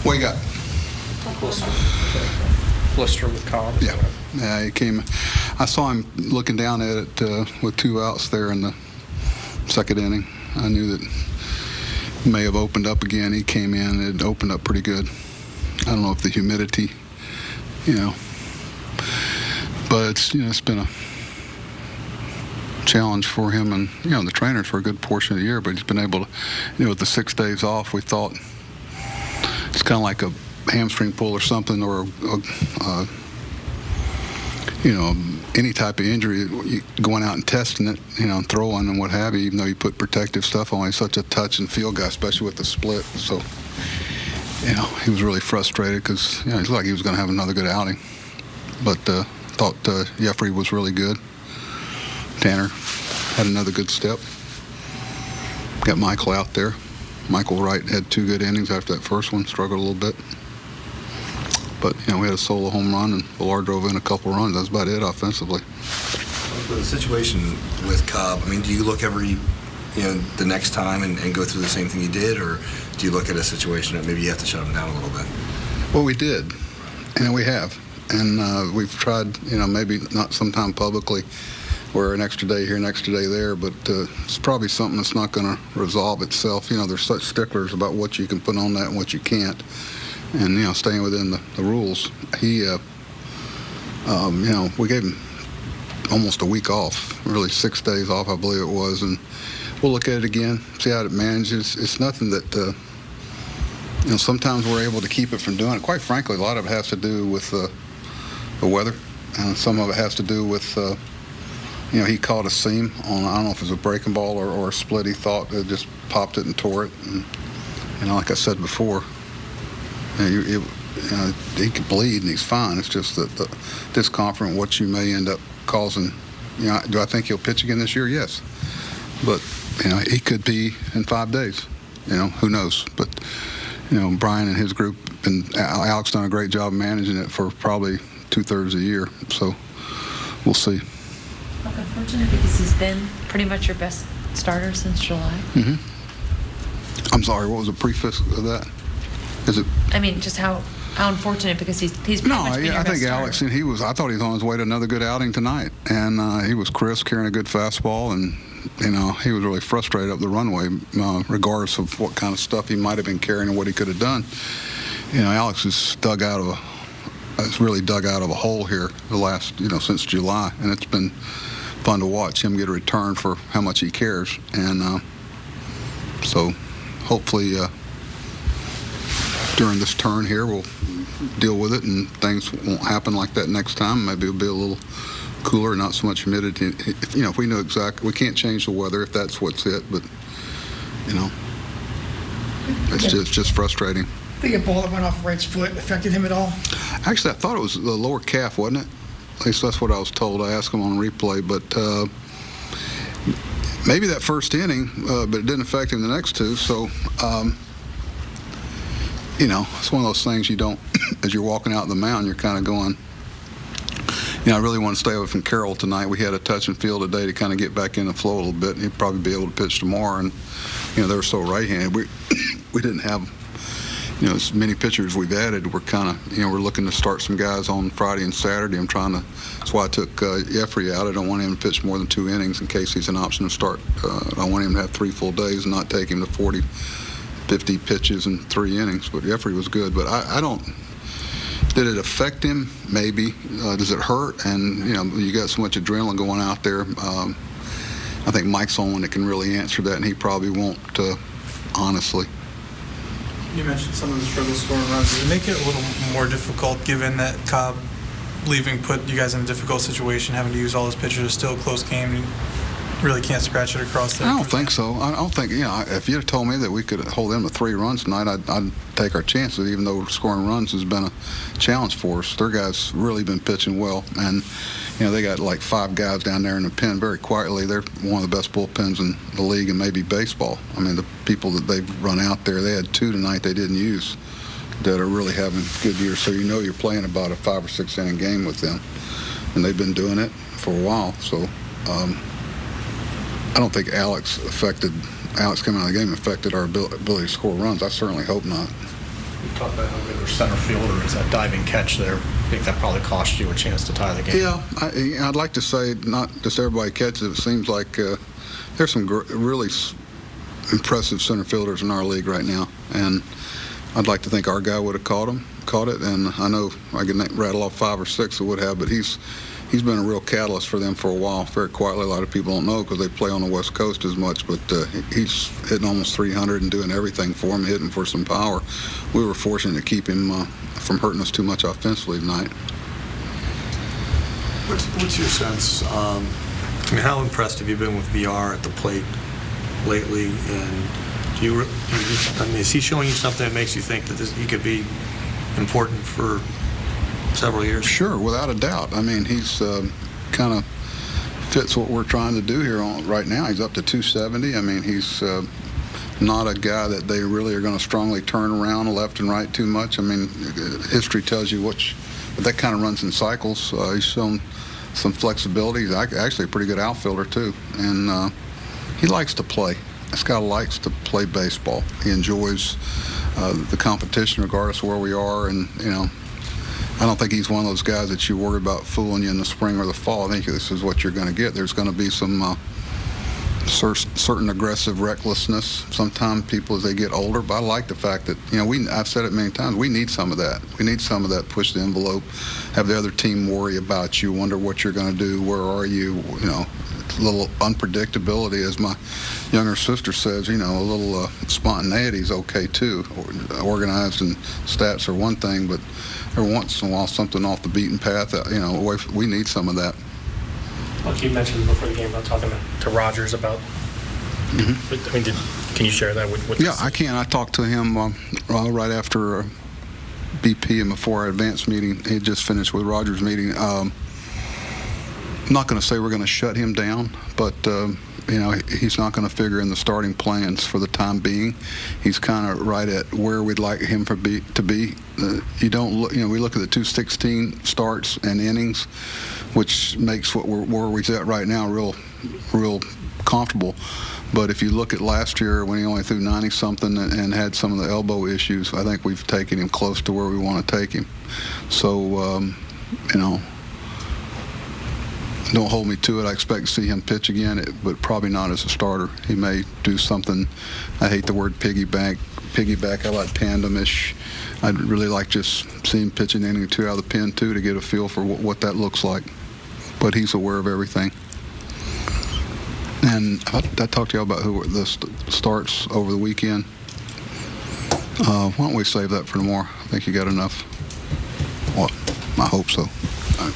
What you got? Blister with Cobb. Yeah, he came. I saw him looking down at it with 2 outs there in the second inning. I knew that it may have opened up again. He came in, it opened up pretty good. I don't know if the humidity, but it's been a challenge for him and, the trainers for a good portion of the year, but he's been able to, with the 6 days off, we thought it's kind of like a hamstring pull or something, or any type of injury, going out and testing it, and throwing and what have you, even though you put protective stuff on. He's such a touch and feel guy, especially with the split. So, he was really frustrated because, he looked like he was going to have another good outing. But thought Jeffrey was really good. Tanner had another good step. Got Michael out there. Michael Wright had 2 good innings after that first one, struggled a little bit. But, we had a solo home run, and Villar drove in a couple runs. That's about it offensively. With the situation with Cobb, do you look every, the next time and go through the same thing you did, or do you look at a situation that maybe you have to shut him down a little bit? Well, we did, and we have. And we've tried, maybe not sometime publicly, where an extra day here, an extra day there, but it's probably something that's not going to resolve itself. There's such sticklers about what you can put on that and what you can't. And, staying within the rules. He, we gave him almost a week off, really 6 days off, I believe it was. And we'll look at it again, see how it manages. It's nothing that, sometimes we're able to keep it from doing it. Quite frankly, a lot of it has to do with the weather. And some of it has to do with, he caught a seam on, I don't know if it was a breaking ball or a split. He thought it just popped it and tore it. And like I said before, he could bleed and he's fine. It's just that the discomfort, what you may end up causing. Do I think he'll pitch again this year? Yes. But, he could be in 5 days. Who knows? But, Brian and his group, and Alex done a great job managing it for probably 2/3 of the year. So we'll see. Well, unfortunate because he's been pretty much your best starter since July. Mm-hmm. I'm sorry, what was the preface of that? Is it? Just how unfortunate, because he's pretty much been your I best think starter. Alex, and I thought he was on his way to another good outing tonight, and he was crisp, carrying a good fastball, and he was really frustrated up the runway, regardless of what kind of stuff he might have been carrying and what he could have done. Alex is really dug out of a hole here the last, since July, and it's been fun to watch him get a return for how much he cares, and so hopefully during this turn here we'll deal with it and things won't happen like that next time. Maybe it'll be a little cooler, not so much humidity. If we know exactly, we can't change the weather if that's what's it, but it's just frustrating. I think a ball that went off Wright's foot affected him at all? Actually, I thought it was the lower calf, wasn't it? At least that's what I was told. I asked him on replay, but maybe that first inning, but it didn't affect him the next 2. So, it's one of those things you don't, as you're walking out the mound, you're kind of going, I really want to stay away from Carroll tonight. We had a touch and feel today to kind of get back in the flow a little bit. He'd probably be able to pitch tomorrow, and, they were so right-handed. We didn't have, as many pitchers we've added. We're kind of, we're looking to start some guys on Friday and Saturday. That's why I took Jeffrey out. I don't want him to pitch more than 2 innings in case he's an option to start. I want him to have 3 full days and not take him to 40, 50 pitches in 3 innings. But Jeffrey was good. But I don't. Did it affect him? Maybe. Does it hurt? And, you got so much adrenaline going out there. I think Mike's the only one that can really answer that, and he probably won't, honestly. You mentioned some of the struggle scoring runs. Does it make it a little more difficult, given that Cobb leaving put you guys in a difficult situation, having to use all his pitchers? Still a close game, and really can't scratch it across there? I don't think so. I don't think, if you had told me that we could hold them to 3 runs tonight, I'd take our chances, even though scoring runs has been a challenge for us. Their guys really been pitching well, and, they got like 5 guys down there in the pen very quietly. They're one of the best bullpens in the league and maybe baseball. The people that they've run out there, they had 2 tonight they didn't use that are really having good years. So you're playing about a 5 or 6 inning game with them, and they've been doing it for a while. So I don't think Alex coming out of the game affected our ability to score runs. I certainly hope not. You talked about how good their center fielder is, that diving catch there. I think that probably cost you a chance to tie the game. Yeah, I'd like to say not just everybody catches it. It seems like there's some really impressive center fielders in our league right now, and I'd like to think our guy would have caught it, and I know I can rattle off 5 or 6 that would have, but he's been a real catalyst for them for a while, very quietly. A lot of people don't know because they play on the West Coast as much, but he's hitting almost 300 and doing everything for him, hitting for some power. We were fortunate to keep him from hurting us too much offensively tonight. What's your sense? I mean, how impressed have you been with VR at the plate lately? And is he showing you something that makes you think that he could be important for several years? Sure, without a doubt. I mean, he's kind of fits what we're trying to do here right now. He's up to 270. I mean, he's not a guy that they really are going to strongly turn around left and right too much. I mean, history tells you but that kind of runs in cycles. He's shown some flexibility. He's actually a pretty good outfielder too, and he likes to play. This guy likes to play baseball. He enjoys the competition regardless of where we are, and I don't think he's one of those guys that you worry about fooling you in the spring or the fall. I think this is what you're going to get. There's going to be some certain aggressive recklessness sometimes people as they get older, but I like the fact that, I've said it many times, we need some of that. We need some of that push the envelope, have the other team worry about you, wonder what you're going to do, where are you, a little unpredictability, as my younger sister says, a little spontaneity is okay too. Organized and stats are one thing, but every once in a while something off the beaten path, we need some of that. Like you mentioned before the game about talking to Rogers about, I mean, can you share that with Yeah, I can. I talked to him right after BP and before our advanced meeting. He just finished with Rogers' meeting. I'm not going to say we're going to shut him down, but he's not going to figure in the starting plans for the time being. He's kind of right at where we'd like him to be. We look at the 216 starts and innings, which makes where we're at right now real comfortable. But if you look at last year when he only threw 90-something and had some of the elbow issues, I think we've taken him close to where we want to take him. So, don't hold me to it. I expect to see him pitch again, but probably not as a starter. He may do something, I hate the word piggyback, I like tandem-ish. I'd really like just see him pitch an inning or two out of the pen, too, to get a feel for what that looks like. But he's aware of everything. And I talked to you about who the starts over the weekend. Why don't we save that for tomorrow? I think you got enough. Well, I hope so. All right.